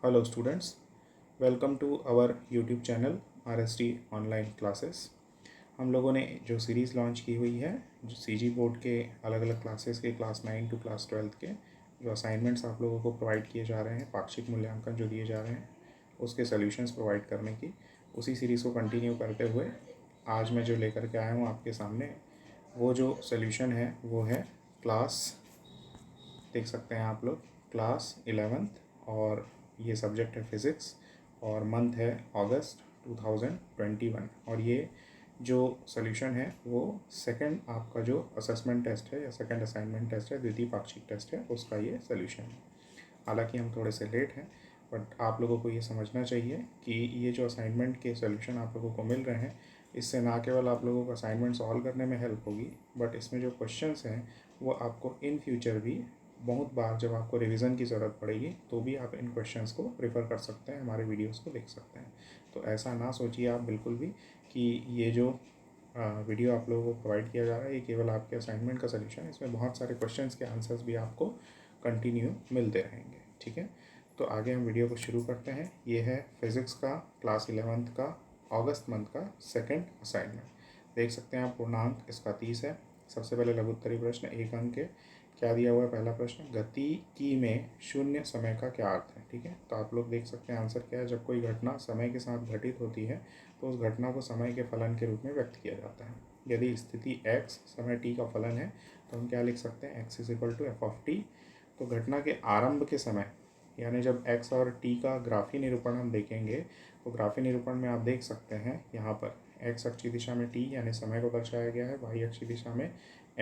Hello students, welcome to our YouTube channel RST online classes. हम लोगों ने जो सीरीज़ लॉन्च की हुई है, जो CG बोर्ड के अलग अलग क्लासेस के क्लास 9 टू क्लास 12 के जो असाइनमेंट्स आप लोगों को प्रोवाइड किए जा रहे हैं, पाक्षिक मूल्यांकन जो दिए जा रहे हैं उसके सॉल्यूशंस प्रोवाइड करने की, उसी सीरीज़ को कंटिन्यू करते हुए आज मैं जो लेकर के आया हूँ आपके सामने, वो जो सॉल्यूशन है वो है क्लास, देख सकते हैं आप लोग, क्लास 11th और ये सब्जेक्ट है फिज़िक्स और मंथ है अगस्त 2021। और ये जो सॉल्यूशन है वो सेकंड आपका जो असेसमेंट टेस्ट है या सेकंड असाइनमेंट टेस्ट है, द्वितीय पाक्षिक टेस्ट है, उसका ये सॉल्यूशन है। हालांकि हम थोड़े से लेट हैं, बट आप लोगों को ये समझना चाहिए कि ये जो असाइनमेंट के सॉल्यूशन आप लोगों को मिल रहे हैं, इससे ना केवल आप लोगों को असाइनमेंट सॉल्व करने में हेल्प होगी, बट इसमें जो क्वेश्चंस हैं वो आपको इन फ्यूचर भी बहुत बार जब आपको रिवीजन की ज़रूरत पड़ेगी तो भी आप इन क्वेश्चंस को रेफ़र कर सकते हैं, हमारे वीडियोस को देख सकते हैं। तो ऐसा ना सोचिए आप बिल्कुल भी कि ये जो वीडियो आप लोगों को प्रोवाइड किया जा रहा है ये केवल आपके असाइनमेंट का सॉल्यूशन है। इसमें बहुत सारे क्वेश्चंस के आंसर्स भी आपको कंटिन्यू मिलते रहेंगे, ठीक है। तो आगे हम वीडियो को शुरू करते हैं। ये है फिज़िक्स का क्लास 11th का अगस्त मंथ का सेकेंड असाइनमेंट। देख सकते हैं आप, पूर्णांक इसका 30 है। सबसे पहले लघु उत्तरीय प्रश्न 1 अंक के। क्या दिया हुआ है? पहला प्रश्न, गतिकी में शून्य समय का क्या अर्थ है? ठीक है, तो आप लोग देख सकते हैं आंसर क्या है। जब कोई घटना समय के साथ घटित होती है तो उस घटना को समय के फलन के रूप में व्यक्त किया जाता है। यदि स्थिति x समय t का फलन है तो हम क्या लिख सकते हैं? x = f of t। तो घटना के आरंभ के समय, यानी जब x और t का ग्राफी निरूपण हम देखेंगे तो ग्राफी निरूपण में आप देख सकते हैं यहाँ पर x अक्ष की दिशा में t यानी समय को दर्शाया गया है, y अक्ष की दिशा में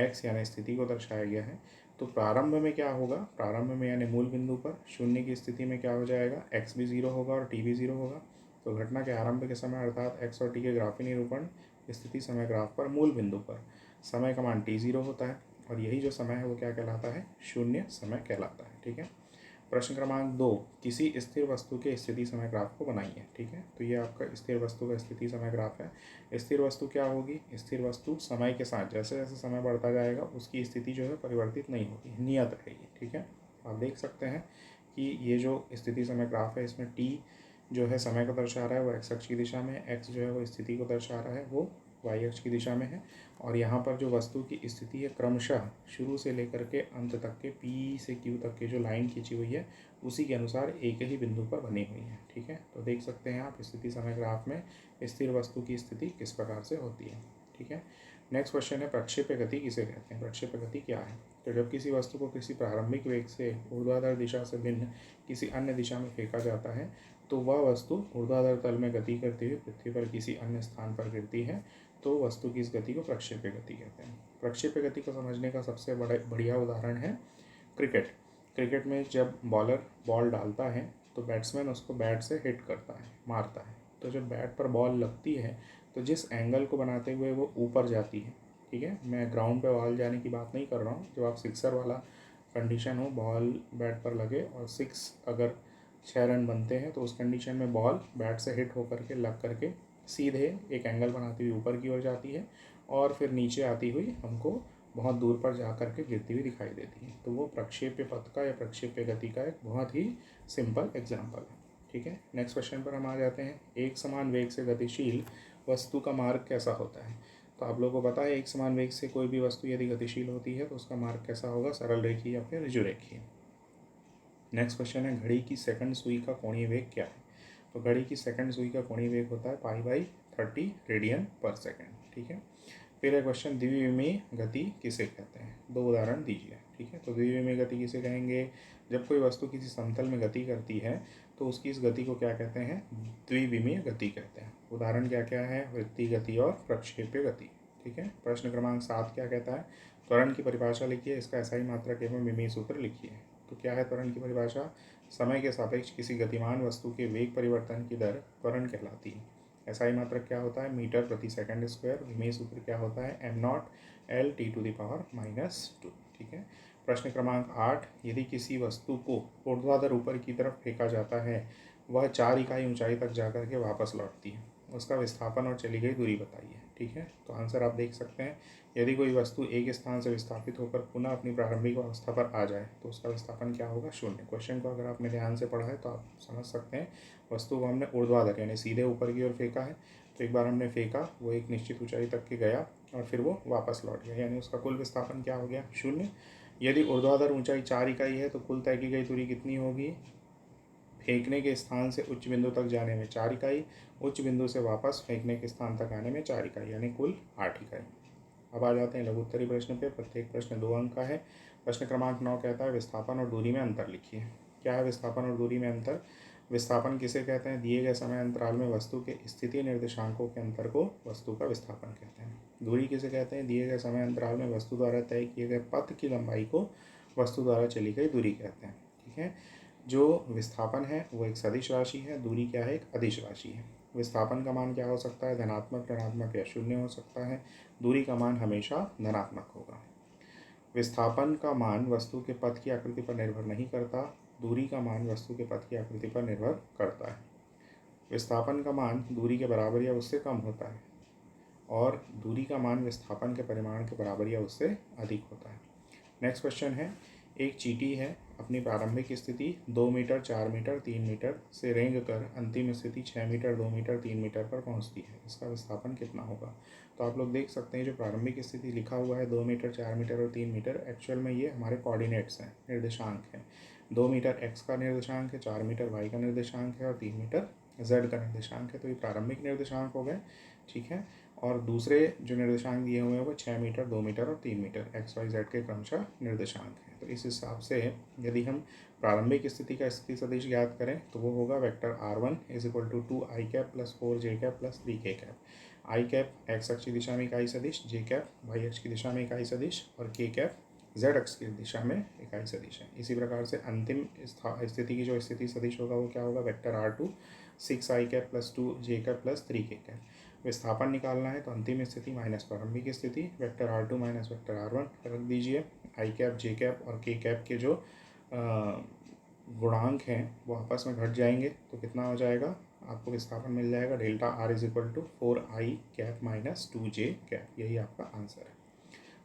x यानी स्थिति को दर्शाया गया है। तो प्रारंभ में क्या होगा? प्रारंभ में यानी मूल बिंदु पर शून्य की स्थिति में क्या हो जाएगा? x भी 0 होगा और t भी 0 होगा। तो घटना के आरंभ के समय अर्थात x और t के ग्राफी निरूपण स्थिति समय ग्राफ पर मूल बिंदु पर समय का मान t0 होता है और यही जो समय है वो क्या कहलाता है? शून्य समय कहलाता है, ठीक है। प्रश्न क्रमांक 2, किसी स्थिर वस्तु के स्थिति समय ग्राफ को बनाइए। ठीक है, तो ये आपका स्थिर वस्तु का स्थिति समय ग्राफ है। स्थिर वस्तु क्या होगी? स्थिर वस्तु समय के साथ जैसे जैसे समय बढ़ता जाएगा उसकी स्थिति जो है परिवर्तित नहीं होगी, नियत रहेगी, ठीक है। आप देख सकते हैं कि ये जो स्थिति समय ग्राफ है इसमें टी जो है समय को दर्शा रहा है वो एक्स अक्ष की दिशा में, एक्स जो है वो स्थिति को दर्शा रहा है वो वाई अक्ष की दिशा में है। और यहाँ पर जो वस्तु की स्थिति है क्रमशः शुरू से लेकर के अंत तक के P से Q तक की जो लाइन खींची हुई है उसी के अनुसार एक ही बिंदु पर बनी हुई है, ठीक है। तो देख सकते हैं आप स्थिति समय ग्राफ में स्थिर वस्तु की स्थिति किस प्रकार से होती है, ठीक है। नेक्स्ट क्वेश्चन है, प्रक्षेप्य गति किसे कहते हैं? प्रक्षेप्य गति क्या है? तो जब किसी वस्तु को किसी प्रारंभिक वेग से ऊर्ध्वाधर दिशा से भिन्न किसी अन्य दिशा में फेंका जाता है तो वह वस्तु ऊर्ध्वाधर तल में गति करती हुई पृथ्वी पर किसी अन्य स्थान पर गिरती है तो वस्तु की इस गति को प्रक्षेप्य गति कहते हैं। प्रक्षेप्य गति को समझने का सबसे बढ़िया उदाहरण है क्रिकेट। क्रिकेट में जब बॉलर बॉल डालता है तो बैट्समैन उसको बैट से हिट करता है, मारता है। तो जब बैट पर बॉल लगती है तो जिस एंगल को बनाते हुए वो ऊपर जाती है, ठीक है, मैं ग्राउंड पे बॉल जाने की बात नहीं कर रहा हूँ, जब आप सिक्सर वाला कंडीशन हो, बॉल बैट पर लगे और 6 अगर 6 रन बनते हैं तो उस कंडीशन में बॉल बैट से हिट होकर के लग करके सीधे एक एंगल बनाती हुई ऊपर की ओर जाती है और फिर नीचे आती हुई हमको बहुत दूर पर जा कर के गिरती हुई दिखाई देती है। तो वो प्रक्षेप्य पथ का या प्रक्षेप्य गति का एक बहुत ही सिंपल एग्जाम्पल है, ठीक है। नेक्स्ट क्वेश्चन पर हम आ जाते हैं। एक समान वेग से गतिशील वस्तु का मार्ग कैसा होता है? तो आप लोगों को पता है एक समान वेग से कोई भी वस्तु यदि गतिशील होती है तो उसका मार्ग कैसा होगा? सरल रेखीय या फिर ऋजुरेखीय। नेक्स्ट क्वेश्चन है, घड़ी की सेकंड सुई का कोणीय वेग क्या है? तो घड़ी की सेकंड सुई का कोणीय वेग होता है π/30 रेडियन पर सेकंड, ठीक है। फिर है क्वेश्चन, द्विविमीय गति किसे कहते हैं? 2 उदाहरण दीजिए, ठीक है। तो द्विविमीय गति किसे कहेंगे? जब कोई वस्तु किसी समतल में गति करती है तो उसकी इस गति को क्या कहते हैं? द्विविमीय गति कहते हैं। उदाहरण क्या क्या है? वृत्तीय गति और प्रक्षेप्य गति, ठीक है। प्रश्न क्रमांक 7 क्या कहता है? त्वरण की परिभाषा लिखिए, इसका SI मात्रक एवं विमीय सूत्र लिखिए। तो क्या है त्वरण की परिभाषा? समय के सापेक्ष किसी गतिमान वस्तु के वेग परिवर्तन की दर त्वरण कहलाती है। SI मात्रक क्या होता है? मीटर प्रति सेकंड स्क्वायर। विमीय सूत्र क्या होता है? m0 L T⁻², ठीक है। प्रश्न क्रमांक 8, यदि किसी वस्तु को ऊर्ध्वाधर ऊपर की तरफ फेंका जाता है, वह 4 इकाई ऊंचाई तक जाकर के वापस लौटती है, उसका विस्थापन और चली गई दूरी बताइए। ठीक है। तो आंसर आप देख सकते हैं, यदि कोई वस्तु एक स्थान से विस्थापित होकर पुनः अपनी प्रारंभिक अवस्था पर आ जाए तो उसका विस्थापन क्या होगा? शून्य। क्वेश्चन को अगर आपने ध्यान से पढ़ा है तो आप समझ सकते हैं, वस्तु को हमने ऊर्ध्वाधर यानी सीधे ऊपर की ओर फेंका है, तो एक बार हमने फेंका, वो एक निश्चित ऊंचाई तक के गया और फिर वो वापस लौट गया, यानी उसका कुल विस्थापन क्या हो गया? शून्य। यदि ऊर्ध्वाधर ऊंचाई 4 इकाई है तो कुल तय की गई दूरी कितनी होगी? फेंकने के स्थान से उच्च बिंदु तक जाने में 4 इकाई, उच्च बिंदु से वापस फेंकने के स्थान तक आने में 4 इकाई, यानी कुल 8 इकाई। अब आ जाते हैं लघु उत्तरी प्रश्न पे। प्रत्येक प्रश्न 2 अंक का है। प्रश्न क्रमांक 9 कहता है विस्थापन और दूरी में अंतर लिखिए। क्या है विस्थापन और दूरी में अंतर? विस्थापन किसे कहते हैं? दिए गए समय अंतराल में वस्तु के स्थिति निर्देशांकों के अंतर को वस्तु का विस्थापन कहते हैं। दूरी किसे कहते हैं? दिए गए समय अंतराल में वस्तु द्वारा तय किए गए पथ की लंबाई को वस्तु द्वारा चली गई दूरी कहते हैं, ठीक है। जो विस्थापन है वो एक सदिश राशि है, दूरी क्या है? एक अदिश राशि है। विस्थापन का मान क्या हो सकता है? धनात्मक, ऋणात्मक या शून्य हो सकता है। दूरी का मान हमेशा धनात्मक होगा। विस्थापन का मान वस्तु के पथ की आकृति पर निर्भर नहीं करता, दूरी का मान वस्तु के पथ की आकृति पर निर्भर करता है। विस्थापन का मान दूरी के बराबर या उससे कम होता है और दूरी का मान विस्थापन के परिमाण के बराबर या उससे अधिक होता है। नेक्स्ट क्वेश्चन है, एक चींटी है, अपनी प्रारंभिक स्थिति 2 मीटर, 4 मीटर, 3 मीटर से रेंग कर अंतिम स्थिति 6 मीटर, 2 मीटर, 3 मीटर पर पहुंचती है, इसका विस्थापन कितना होगा? तो आप लोग देख सकते हैं जो प्रारंभिक स्थिति लिखा हुआ है 2 मीटर, 4 मीटर और 3 मीटर, एक्चुअल में ये हमारे कोऑर्डिनेट्स हैं, निर्देशांक हैं। 2 मीटर एक्स का निर्देशांक है, 4 मीटर वाई का निर्देशांक है और 3 मीटर जेड का निर्देशांक है। तो ये प्रारंभिक निर्देशांक हो गए, ठीक है। और दूसरे जो निर्देशांक दिए हुए हैं वो 6 मीटर, 2 मीटर और 3 मीटर एक्स वाई जेड के क्रमशः निर्देशांक हैं। तो इस हिसाब से यदि हम प्रारंभिक स्थिति का स्थिति सदिश ज्ञात करें तो वो होगा vector r1 is equal to 2 I cap plus 4 J cap plus 3 K cap. I cap x अक्ष की दिशा में इकाई सदिश, जे कैप वाई अक्ष की दिशा में इकाई सदिश और के कैप जेड अक्ष की दिशा में इकाई सदिश है। इसी प्रकार से अंतिम स्थिति की जो स्थिति सदिश होगा वो क्या होगा? वेक्टर r2 6 आई cap plus 2 j cap plus 3 K cap. विस्थापन निकालना है तो अंतिम स्थिति माइनस प्रारंभिक स्थिति, vector r2 minus vector r1 रख दीजिए। आई कैप, जे कैप और के कैप के जो गुणांक हैं वो आपस में घट जाएंगे तो कितना हो जाएगा? आपको विस्थापन मिल जाएगा delta r is equal to 4 i cap minus 2 j cap. यही आपका आंसर है।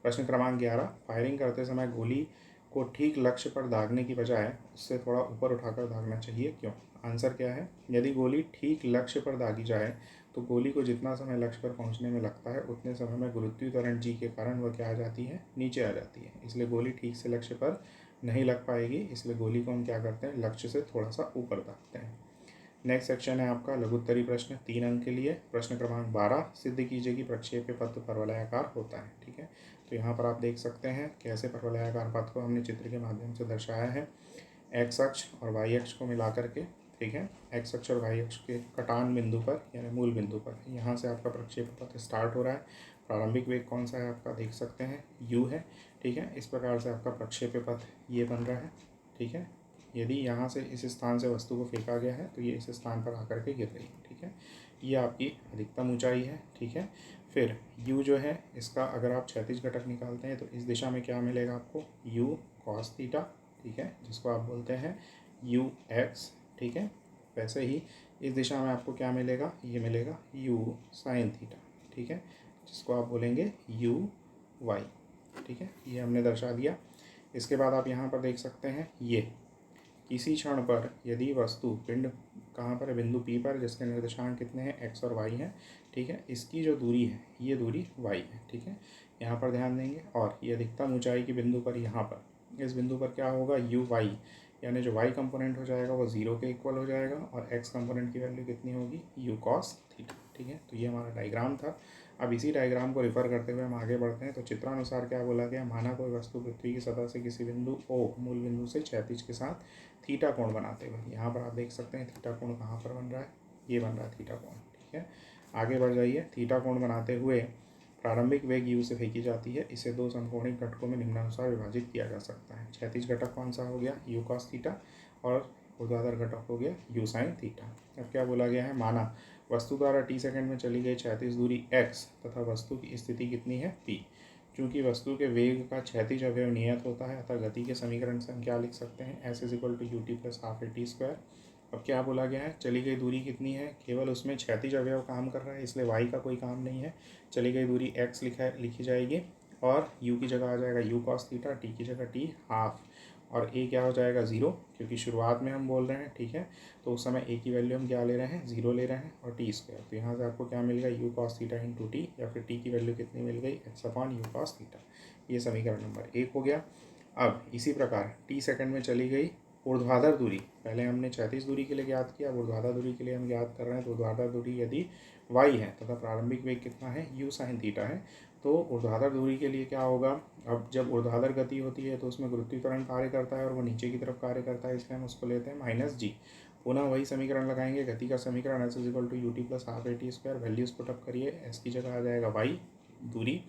प्रश्न क्रमांक 11, फायरिंग करते समय गोली को ठीक लक्ष्य पर दागने की बजाय उससे थोड़ा ऊपर उठाकर दागना चाहिए, क्यों? आंसर क्या है? यदि गोली ठीक लक्ष्य पर दागी जाए तो गोली को जितना समय लक्ष्य पर पहुंचने में लगता है उतने समय में गुरुत्वाकर्षण जी के कारण वह क्या आ जाती है? नीचे आ जाती है। इसलिए गोली ठीक से लक्ष्य पर नहीं लग पाएगी, इसलिए गोली को हम क्या करते हैं? लक्ष्य से थोड़ा सा ऊपर दागते हैं। नेक्स्ट सेक्शन है आपका लघुत्तरी प्रश्न, 3 अंक के लिए। प्रश्न क्रमांक 12, सिद्ध कीजिए कि प्रक्षेप्य पथ परवलयाकार होता है, ठीक है। तो यहाँ पर आप देख सकते हैं कैसे परवलयाकार पथ को हमने चित्र के माध्यम से दर्शाया है। एक्स अक्ष और वाई अक्ष को मिला करके, ठीक है। एक्स अक्ष और वाई अक्ष के कटान बिंदु पर यानी मूल बिंदु पर यहाँ से आपका प्रक्षेप्य पथ स्टार्ट हो रहा है। प्रारंभिक वेग कौन सा है आपका? देख सकते हैं u है, ठीक है। इस प्रकार से आपका प्रक्षेप्य पथ ये बन रहा है, ठीक है। यदि यहाँ से इस स्थान से वस्तु को फेंका गया है तो ये इस स्थान पर आकर के गिर रही है, ठीक है। ये आपकी अधिकतम ऊंचाई है, ठीक है। फिर u जो है इसका अगर आप क्षैतिज घटक निकालते हैं तो इस दिशा में क्या मिलेगा आपको? u cos थीटा, ठीक है, जिसको आप बोलते हैं ux, ठीक है। वैसे ही इस दिशा में आपको क्या मिलेगा? ये मिलेगा u sin थीटा, ठीक है, जिसको आप बोलेंगे uy, ठीक है। ये हमने दर्शा दिया। इसके बाद आप यहाँ पर देख सकते हैं ये किसी क्षण पर यदि वस्तु पिंड कहाँ पर है? बिंदु P पर, जिसके निर्देशांक कितने हैं? x और y हैं, ठीक है। इसकी जो दूरी है ये दूरी y है, ठीक है। यहाँ पर ध्यान देंगे और ये अधिकतम ऊंचाई के बिंदु पर यहाँ पर इस बिंदु पर क्या होगा? uy, यानी जो y कंपोनेंट हो जाएगा वो 0 के इक्वल हो जाएगा और x कंपोनेंट की वैल्यू कितनी होगी? u cos थीटा, ठीक है। तो ये हमारा डायग्राम था। अब इसी डायग्राम को रिफ़र करते हुए हम आगे बढ़ते हैं। तो चित्रानुसार क्या बोला गया? माना कोई वस्तु पृथ्वी की सतह से किसी बिंदु O मूल बिंदु से क्षैतिज के साथ थीटा कोण बनाते हुए, यहाँ पर आप देख सकते हैं थीटा कोण कहाँ पर बन रहा है? ये बन रहा है थीटा कोण, ठीक है। आगे बढ़ जाइए। थीटा कोण बनाते हुए प्रारंभिक वेग u से फेंकी जाती है। इसे 2 समकोणिक घटकों में निम्नानुसार विभाजित किया जा सकता है। क्षैतिज घटक कौन सा हो गया? u cos थीटा और ऊर्ध्वाधर घटक हो गया u sin थीटा। अब क्या बोला गया है? माना वस्तु द्वारा t सेकंड में चली गई क्षैतिज दूरी x तथा वस्तु की स्थिति कितनी है? p। चूँकि वस्तु के वेग का क्षैतिज अवयव नियत होता है अतः गति के समीकरण से हम क्या लिख सकते हैं? s is equal to u t plus half a t square. अब क्या बोला गया है, चली गई दूरी कितनी है, केवल उसमें क्षैतिज अवयव काम कर रहा है इसलिए y का कोई काम नहीं है। चली गई दूरी x लिखी जाएगी और u की जगह आ जाएगा u cos थीटा, t की जगह t हाफ, और a क्या हो जाएगा 0, क्योंकि शुरुआत में हम बोल रहे हैं, ठीक है। तो उस समय a की वैल्यू हम क्या ले रहे हैं, 0 ले रहे हैं, और टी स्क्वायर, तो यहाँ से आपको क्या मिल गया u cos theta into T, या फिर t की वैल्यू कितनी मिल गई, x upon u cos theta. ये समीकरण नंबर 1 हो गया। अब इसी प्रकार t सेकंड में चली गई ऊर्ध्वाधर दूरी, पहले हमने क्षैतिज दूरी के लिए ज्ञात किया, ऊर्ध्वाधर दूरी के लिए हम ज्ञात कर रहे हैं। तो ऊर्ध्वाधर दूरी यदि y है तथा प्रारंभिक वेग कितना है, u sin थीटा है, तो ऊर्ध्वाधर दूरी के लिए क्या होगा, अब जब ऊर्ध्वाधर गति होती है तो उसमें गुरुत्वीय त्वरण कार्य करता है और वो नीचे की तरफ कार्य करता है, इसलिए हम उसको लेते हैं माइनस जी। पुनः वही समीकरण लगाएंगे, गति का समीकरण s equal to u t plus half a t square, values put up करिए, एस की जगह आ जाएगा वाई दूरी,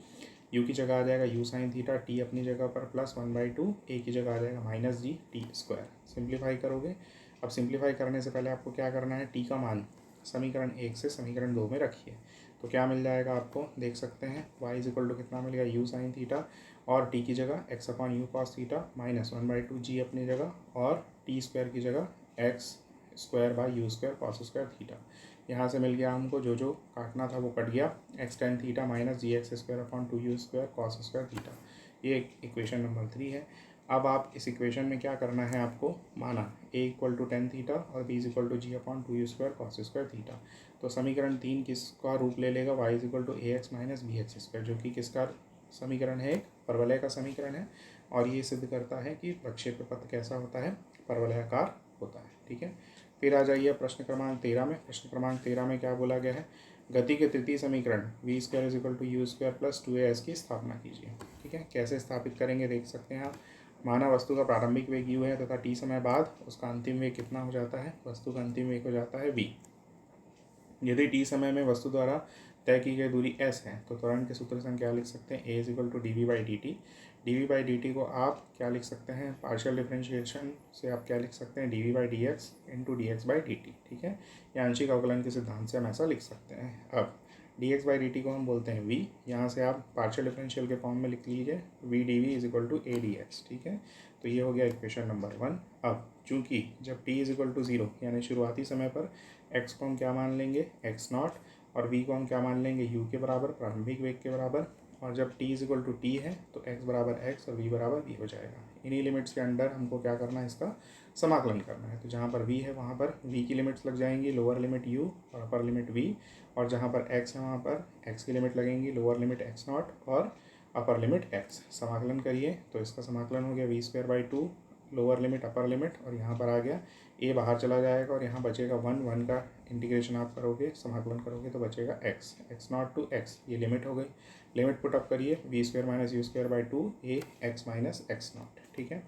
u की जगह आ जाएगा u sin थीटा, t अपनी जगह पर प्लस 1/2, a की जगह आ जाएगा minus G T square. Simplify करोगे, अब सिंप्लीफाई करने से पहले आपको क्या करना है, t का मान समीकरण 1 से समीकरण 2 में रखिए, तो क्या मिल जाएगा आपको, देख सकते हैं y इज इक्वल टू कितना मिल गया, u sin थीटा, और t की जगह x upon you cos theta minus 1/2 g अपनी जगह, और t स्क्वायर की जगह x square by you square cos square theta. यहाँ से मिल गया हमको, जो जो काटना था वो कट गया, x tan theta minus g x square upon 2u square cos square theta. ये इक्वेशन नंबर 3 है। अब आप इस इक्वेशन में क्या करना है, आपको माना a equal to ten theta और b is equal to g upon 2u square cos square theta. तो समीकरण 3 किसका रूप ले लेगा, y is equal to a x minus b x square, जो कि किसका समीकरण है, एक परवलय का समीकरण है, और ये सिद्ध करता है कि प्रक्षेप्य पथ कैसा होता है, परवलयाकार होता है, ठीक है। फिर आ जाइए प्रश्न क्रमांक 13 में। प्रश्न क्रमांक 13 में क्या बोला गया है, गति के तृतीय समीकरण v square is equal to u square plus 2as की स्थापना कीजिए, ठीक है। कैसे स्थापित करेंगे, देख सकते हैं आप। माना वस्तु का प्रारंभिक वेग u है तथा t समय बाद उसका अंतिम वेग कितना हो जाता है, वस्तु का अंतिम वेग हो जाता है v। यदि t समय में वस्तु द्वारा तय की गई दूरी s है तो त्वरण के सूत्र से हम क्या लिख सकते हैं, a is equal to d v by d t. D v by d t को आप क्या लिख सकते हैं, पार्शियल डिफरेंशिएशन से आप क्या लिख सकते हैं, d v by d x into d x by d t, ठीक है। या आंशिक अवकलन के सिद्धांत से हम ऐसा लिख सकते हैं। अब D x by d t को हम बोलते हैं v, यहाँ से आप पार्शियल डिफरेंशियल के फॉर्म में लिख लीजिए v d v is equal to a d x, ठीक है। तो ये हो गया इक्वेशन नंबर 1। अब चूंकि जब t इज इक्वल टू 0 यानी शुरुआती समय पर x को हम क्या मान लेंगे, x नॉट, और v को हम क्या मान लेंगे, u के बराबर, प्रारंभिक वेग के बराबर, और जब t is equal to t है तो x बराबर x और v बराबर v हो जाएगा। इन्हीं लिमिट्स के अंडर हमको क्या करना है, इसका समाकलन करना है। तो जहाँ पर v है वहाँ पर v की लिमिट्स लग जाएंगी, लोअर लिमिट u और अपर लिमिट v, और जहाँ पर x है वहाँ पर x की लिमिट लगेंगी, लोअर लिमिट x नॉट और अपर लिमिट x। समाकलन करिए तो इसका समाकलन हो गया v square by 2, lower limit upper limit, और यहाँ पर आ गया a बाहर चला जाएगा और यहाँ बचेगा 1 का इंटीग्रेशन आप करोगे, समाकलन करोगे तो बचेगा x नॉट टू x, ये लिमिट हो गई। लिमिट पुट अप करिए, v square minus u square by 2 a x minus x not, ठीक है।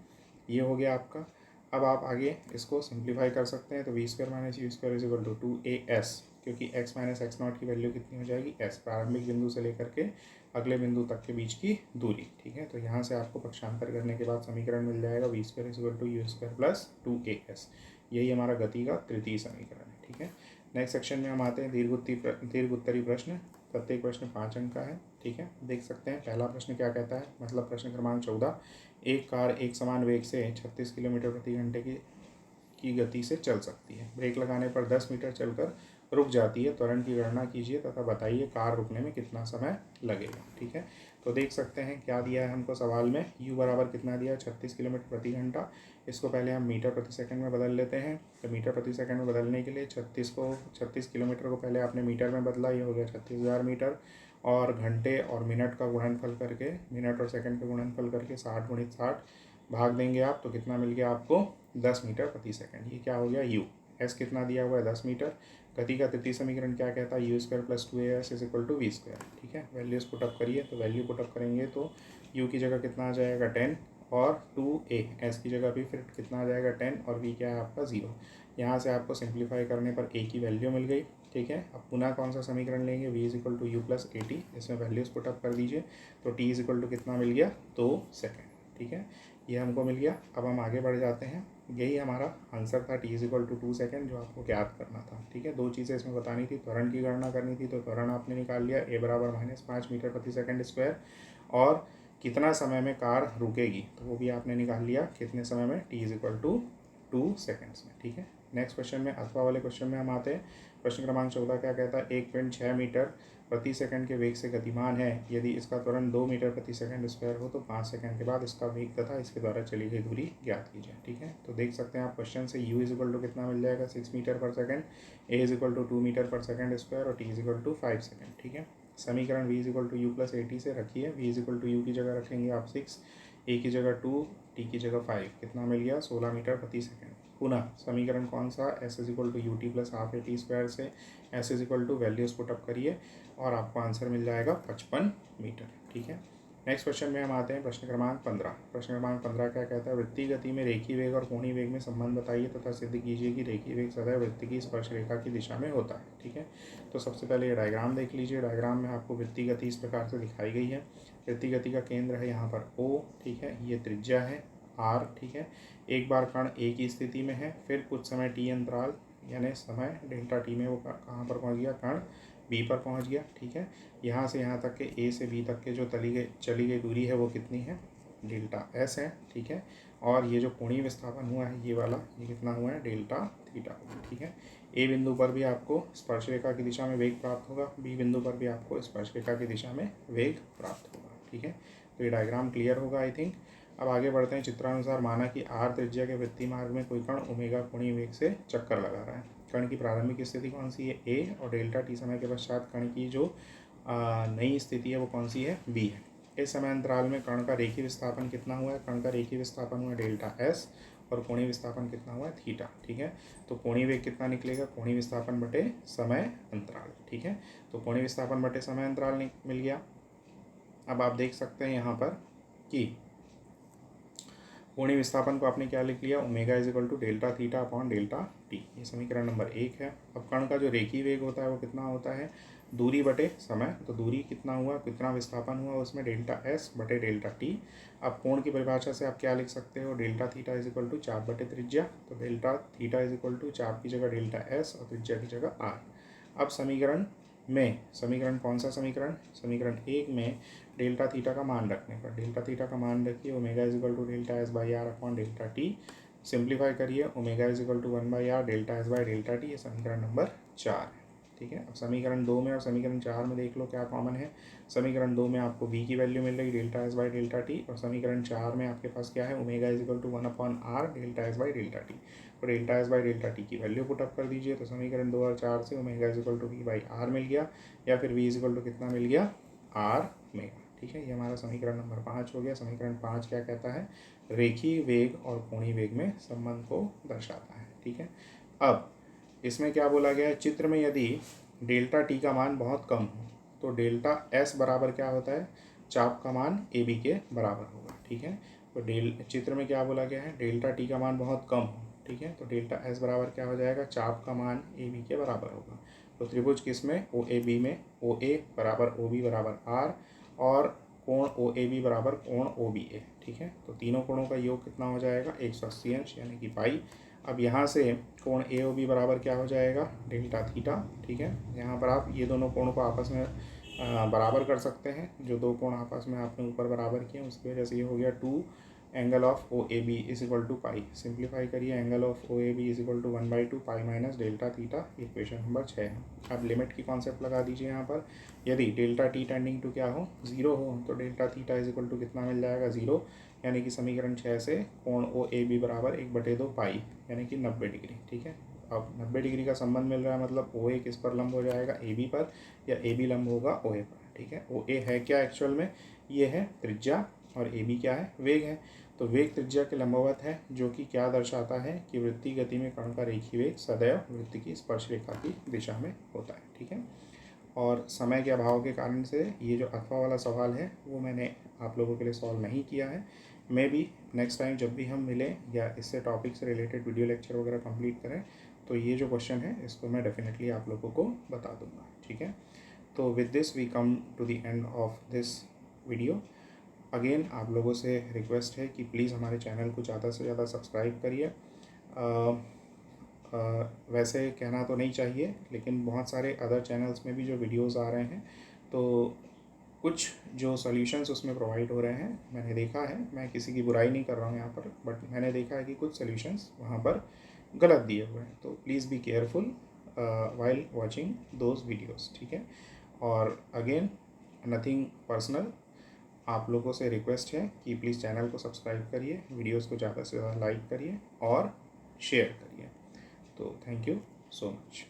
ये हो गया आपका। अब आप आगे इसको सिंप्लीफाई कर सकते हैं, तो v square minus u square is equal to 2as, क्योंकि x माइनस एक्स नॉट की वैल्यू कितनी हो जाएगी, s, प्रारंभिक बिंदु से लेकर के अगले बिंदु तक के बीच की दूरी, ठीक है। तो यहाँ से आपको पक्षांतर करने के बाद समीकरण मिल जाएगा v square is equal to u square plus 2as। यही हमारा गति का तृतीय समीकरण है, ठीक है। नेक्स्ट सेक्शन में हम आते हैं दीर्घ उत्तरी प्रश्न। प्रत्येक प्रश्न 5 अंक का है, ठीक है। देख सकते हैं पहला प्रश्न क्या कहता है, मतलब प्रश्न क्रमांक 14, एक कार एक समान वेग से 36 किलोमीटर प्रति घंटे की गति से चल सकती है। ब्रेक लगाने पर 10 मीटर चलकर रुक जाती है। त्वरण की गणना कीजिए तथा बताइए कार रुकने में कितना समय लगेगा, ठीक है। तो देख सकते हैं क्या दिया है हमको सवाल में, u बराबर कितना दिया, 36 किलोमीटर प्रति घंटा। इसको पहले हम मीटर प्रति सेकंड में बदल लेते हैं। तो मीटर प्रति सेकंड में बदलने के लिए 36 किलोमीटर को पहले आपने मीटर में बदला, ये हो गया 36,000 मीटर, और घंटे और मिनट का गुणनफल करके, मिनट और सेकंड का गुणनफल करके 60 गुणित 60 भाग देंगे आप, तो कितना मिल गया आपको, 10 मीटर प्रति सेकंड। ये क्या हो गया u, s कितना दिया हुआ है 10 मीटर। गति का तृतीय समीकरण क्या कहता है, u square plus 2as is equal to v square, ठीक है। वैल्यूज पुटअप करिए, तो वैल्यू पुटअप करेंगे तो u की जगह कितना आ जाएगा 10, और 2a, s की जगह भी फिर कितना आ जाएगा 10, और v क्या है आपका 0। यहाँ से आपको सिंप्लीफाई करने पर a की वैल्यू मिल गई, ठीक है। अब पुनः कौन सा समीकरण लेंगे, v is equal to u plus a t, इसमें वैल्यूज पुटअप कर दीजिए, तो t इज इक्वल टू कितना मिल गया, 2 सेकेंड, ठीक है। ये हमको मिल गया। अब हम आगे बढ़ जाते हैं। यही हमारा आंसर था, t is equal to 2 second, जो आपको ज्ञात करना था, ठीक है। दो चीज़ें इसमें बतानी थी, त्वरण की गणना करनी थी, तो त्वरण आपने निकाल लिया, a बराबर -5 मीटर प्रति सेकंड स्क्वायर, और कितना समय में कार रुकेगी तो वो भी आपने निकाल लिया, कितने समय में, t is equal to 2 seconds में, ठीक है। नेक्स्ट क्वेश्चन में अथवा वाले क्वेश्चन में हम आते हैं। प्रश्न क्रमांक 14 क्या कहता है, 1.6 मीटर प्रति सेकंड के वेग से गतिमान है, यदि इसका त्वरण 2 मीटर प्रति सेकंड स्क्वायर हो तो 5 सेकंड के बाद इसका वेग तथा इसके द्वारा चली गई दूरी ज्ञात कीजिए। ठीक है, तो देख सकते हैं आप क्वेश्चन से u इजिकल टू कितना मिल जाएगा 6 metre per second, a is equal to 2 metre per second square और t इजिकल टू 5 सेकंड। ठीक है, समीकरण v is equal to u plus 80 से रखिए। v इजिकल टू यू की जगह रखेंगे आप 6, a की जगह 2, t की जगह 5, कितना मिल गया 16 मीटर प्रति सेकंड। पुनः समीकरण कौन सा, s is equal to u t plus half a t square से s is equal to values put up करिए और आपको आंसर मिल जाएगा 55 मीटर। ठीक है, नेक्स्ट क्वेश्चन में हम आते हैं। प्रश्न क्रमांक 15। प्रश्न क्रमांक 15 क्या कहता है, वृत्तीय गति में रेखीय वेग और कोणीय वेग में संबंध बताइए तथा सिद्ध कीजिए कि रेखीय वेग सदैव वृत्त की स्पर्श रेखा की दिशा में होता है। ठीक है, तो सबसे पहले ये डायग्राम देख लीजिए। डायग्राम में आपको वृत्तीय गति इस प्रकार से दिखाई गई है। वृत्तीय गति का केंद्र है यहाँ पर O। ठीक है, ये त्रिज्या है R। ठीक है, एक बार कण A की स्थिति में है, फिर कुछ समय t अंतराल यानी समय डेल्टा t में वो कहाँ पर पहुँच गया, कण B पर पहुँच गया। ठीक है, यहाँ से यहाँ तक के A से B तक के जो चली गई दूरी है वो कितनी है, डेल्टा S है। ठीक है, और ये जो कोणीय विस्थापन हुआ है ये वाला, ये कितना हुआ है, डेल्टा थीटा। ठीक है, A बिंदु पर भी आपको स्पर्श रेखा की दिशा में वेग प्राप्त होगा, B बिंदु पर भी आपको स्पर्श रेखा की दिशा में वेग प्राप्त होगा। ठीक है, तो ये डायग्राम क्लियर होगा आई थिंक। अब आगे बढ़ते हैं। चित्रानुसार माना कि r त्रिज्या के वृत्तीय मार्ग में कोई कण ओमेगा कोणीय वेग से चक्कर लगा रहा है। कण की प्रारंभिक स्थिति कौन सी है, a, और डेल्टा t समय के पश्चात कण की जो नई स्थिति है वो कौन सी है, b है। इस समय अंतराल में कण का रेखीय विस्थापन कितना हुआ है, कण का रेखीय विस्थापन हुआ डेल्टा s और कोणीय विस्थापन कितना हुआ है, थीटा। ठीक है, तो कोणीय वेग कितना निकलेगा, कोणीय विस्थापन बटे समय अंतराल। ठीक है, तो कोणीय विस्थापन बटे समय अंतराल मिल गया। अब आप देख सकते हैं यहाँ पर कि कोणीय विस्थापन को आपने क्या लिख लिया, omega is equal to delta theta upon delta t. ये समीकरण नंबर 1 है। अब कण का जो रेखीय वेग होता है वो कितना होता है, दूरी बटे समय। तो दूरी कितना हुआ, कितना विस्थापन हुआ उसमें, डेल्टा एस बटे डेल्टा टी। अब कोण की परिभाषा से आप क्या लिख सकते हो, डेल्टा थीटा इजिकल टू चाप बटे त्रिज्या। तो डेल्टा थीटा इजिकल टू चाप की जगह डेल्टा एस और त्रिज्या की जगह आर। अब समीकरण कौन सा समीकरण, समीकरण 1 में डेल्टा थीटा का मान रखने पर, डेल्टा थीटा का मान रखिए omega is equal to delta s by r upon delta t. Simplify करिए, omega is equal to 1 by r delta s by delta t. ये समीकरण नंबर 4 है। ठीक है, अब समीकरण 2 में और समीकरण 4 में देख लो क्या कॉमन है। समीकरण 2 में आपको v की वैल्यू मिल रही delta s by delta t, और समीकरण 4 में आपके पास क्या है, omega is equal to 1 upon r delta s by delta t. तो delta s by delta t की वैल्यू पुटअप कर दीजिए। तो समीकरण 2 और 4 से omega is equal to v by r मिल गया, या फिर v इजिकल टू कितना मिल गया, आर ओमेगा। ठीक है, ये हमारा समीकरण नंबर 5 हो गया। समीकरण 5 क्या कहता है, रेखीय वेग और कोणीय वेग में संबंध को दर्शाता है। ठीक है, अब इसमें क्या बोला गया है, चित्र में यदि डेल्टा टी का मान बहुत कम हो तो डेल्टा एस बराबर क्या होता है, चाप का मान ए बी के बराबर होगा। ठीक है, तो चित्र में क्या बोला गया है, डेल्टा टी का मान बहुत कम हो। ठीक है, तो डेल्टा एस बराबर क्या हो जाएगा, चाप का मान ए बी के बराबर होगा। तो त्रिभुज किस में, ओ ए बी में, ओ ए बराबर ओ बी बराबर आर, और कोण ओ ए बी बराबर कोण ओ बी ए। ठीक है, तो तीनों कोणों का योग कितना हो जाएगा, 180 अंश यानी कि पाई। अब यहाँ से कोण ए ओ बी बराबर क्या हो जाएगा, डेल्टा थीटा। ठीक है, यहाँ पर आप ये दोनों कोणों को आपस में बराबर कर सकते हैं। जो दो कोण आपस में आपने ऊपर बराबर किए उसकी वजह से ये हो गया 2 angle of O A B is equal to pi. Simplify करिए, angle of O A B is equal to 1/2 pi minus delta theta. Equation number 6 है। अब लिमिट की कॉन्सेप्ट लगा दीजिए यहाँ पर। यदि डेल्टा टी टेंडिंग टू क्या हो, 0 हो, तो delta theta is equal to कितना मिल जाएगा, 0। यानी कि समीकरण 6 से कोण ओ ए बी बराबर 1/2 पाई यानी कि 90 डिग्री। ठीक है, अब 90 डिग्री का संबंध मिल रहा है, मतलब ओ ए किस पर लंब हो जाएगा, ए बी पर, या ए बी लंब होगा ओ ए पर। ठीक है, ओ ए है क्या एक्चुअल में, ये है त्रिज्या, और ए बी क्या है, वेग है। तो वेग त्रिज्या के लंबवत है, जो कि क्या दर्शाता है कि वृत्तीय गति में कण का रेखीय वेग सदैव वृत्त की स्पर्श रेखा की दिशा में होता है। ठीक है, और समय के अभाव के कारण से ये जो अथवा वाला सवाल है वो मैंने आप लोगों के लिए सॉल्व नहीं किया है। मे बी नेक्स्ट टाइम जब भी हम मिलें या इससे टॉपिक से रिलेटेड वीडियो लेक्चर वगैरह कंप्लीट करें तो ये जो क्वेश्चन है इसको मैं डेफिनेटली आप लोगों को बता दूंगा। ठीक है, तो with this we come to the end of this video. Again आप लोगों से रिक्वेस्ट है कि प्लीज़ हमारे चैनल को ज़्यादा से ज़्यादा सब्सक्राइब करिए। वैसे कहना तो नहीं चाहिए, लेकिन बहुत सारे अदर चैनल्स में भी जो वीडियोस आ रहे हैं तो कुछ जो सॉल्यूशंस उसमें प्रोवाइड हो रहे हैं, मैंने देखा है, मैं किसी की बुराई नहीं कर रहा हूँ यहाँ पर, बट मैंने देखा है कि कुछ सॉल्यूशंस वहाँ पर गलत दिए हुए हैं। तो please be careful while watching those videos, ठीक है। और अगेन नथिंग पर्सनल, आप लोगों से रिक्वेस्ट है कि प्लीज़ चैनल को सब्सक्राइब करिए, वीडियोस को ज़्यादा से ज़्यादा लाइक करिए और शेयर करिए। तो थैंक यू सो मच।